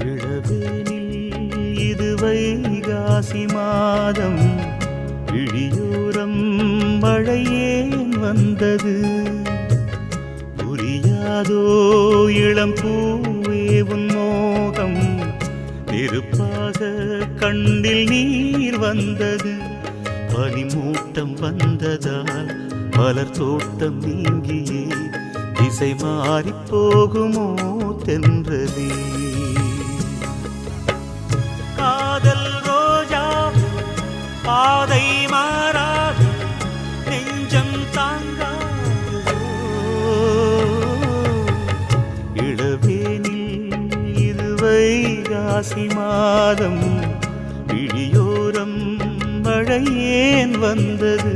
இளவேனில் இது வைகாசி மாதம், இழியோரம் மழையேன் வந்தது. புரியாதோ இளம் பூவே உன் மோகம், நெருப்பாக கண்ணில் நீர் வந்தது. பனிமூட்டம் வந்ததால் மலர் தோட்டம் நீங்கியே திசை மாறி போகுமோ தென்றலே. காதல் ரோஜா பாதை மாறாது, நெஞ்சம் தாங்காதோ. இளவேனில் இது வைகாசி மாதம், விழியோரம் மழையேன் வந்தது.